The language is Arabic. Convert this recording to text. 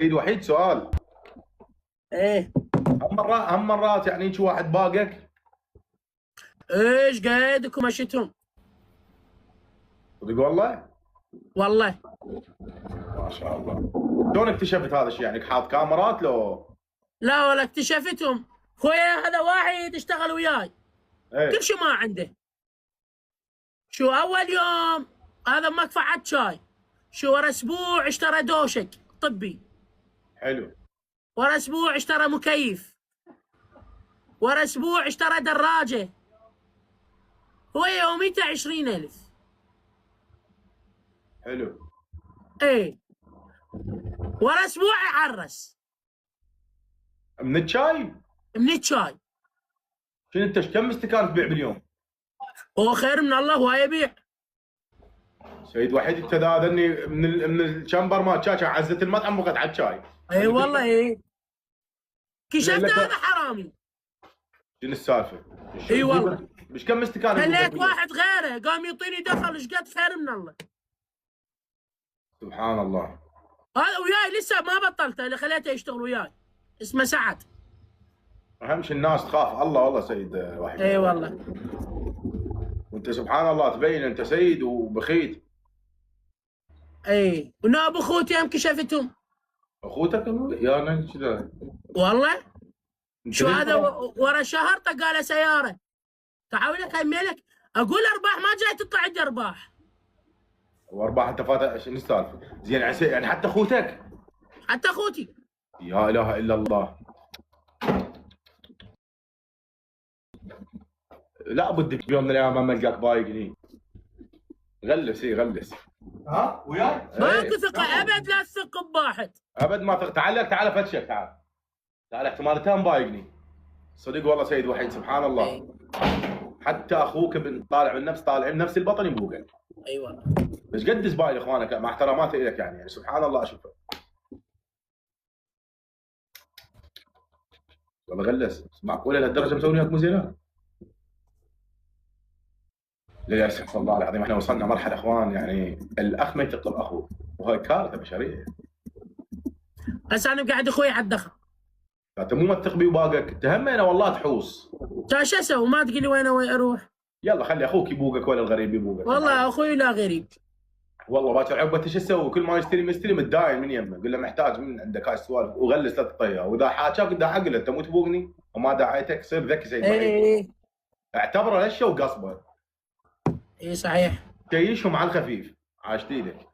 سيد وحيد سؤال. ايه هم مرات يعني شو واحد باقك؟ ايش قاعدك ومشيتهم؟ صدق والله؟ والله ما شاء الله. شلون اكتشفت هذا الشيء؟ يعني حاط كاميرات لو؟ لا ولا اكتشفتهم. خويا هذا واحد اشتغل وياي ايه كل شيء ما عنده. شو اول يوم هذا مقفعة شاي، شو ورا اسبوع اشترى دوشك طبي، حلو. ورا اسبوع اشترى مكيف، ورا اسبوع اشترى دراجة. هو يوميته 20,000. حلو. ايه ورا اسبوع يعرس من الشاي؟ من الشاي. شنو انت كم استكان تبيع باليوم؟ هو خير من الله وهاي يبيع. سيد وحيد انت ذاذني من الشمبر ما شاشه عزت المطعم وقعد على الشاي. اي والله ايه كشفت لك- هذا حرامي. شنو السالفه؟ اي والله مش كم استكان؟ خليت واحد غيره قام يعطيني دخل ايش قد خير من الله. سبحان الله. هذا وياي لسه ما بطلته اللي خليته يشتغل وياي، اسمه سعد. اهم شيء الناس تخاف الله والله سيد وحيد. اي والله. وانت سبحان الله تبين انت سيد وبخيت. اي وناب اخوتي هم كشفتهم. اخوتك يا نن كذا. والله انت شو ليش هذا ما- ورا شهر طق له سياره. تعال لك هميلك اقول ارباح ما جاي تطلع عندي ارباح. وارباح انت فاتح شنو السالفه؟ زين يعني حتى اخوتك. حتى اخوتي. يا اله الا الله. لا بدك بيوم من الايام ما القاك بايقني. غلس غلس. ها وياي؟ ماكو ثقه ابد، لا تثق بواحد. ابد ما تعال فتشك تعال احتمال تام بايقني. صدق والله سيد وحيد سبحان الله. حتى اخوك طالع من نفس البطن يبوقك. اي والله. بس قد زباين اخوانك مع احتراماتي لك يعني سبحان الله اشوفه. والله غلس معقوله لهالدرجه مسوي وياك مزينات؟ للاسف والله العظيم احنا وصلنا مرحله اخوان يعني الاخ ما يثق باخوه وهاي كارثه بشريه. هسه انا قاعد اخوي على الدخل. انت مو موثق بي وباقك تهمنا والله تحوس. شو اسوي؟ ما تقول لي وين اروح؟ يلا خلي اخوك يبوقك ولا الغريب يبوقك. والله اخوي لا غريب. والله باكر عقبه ايش تسوي؟ كل ما يستلم متداين من يمه، قول له محتاج من عندك هاي السوالف وغلس لا تطيها، واذا حاكاك دا حق له انت مو تبوقني وما دعيتك صير ذكي زي اي اعتبره هشه وقصبه. اي صحيح. كيشهم على الخفيف عاشت ايدك.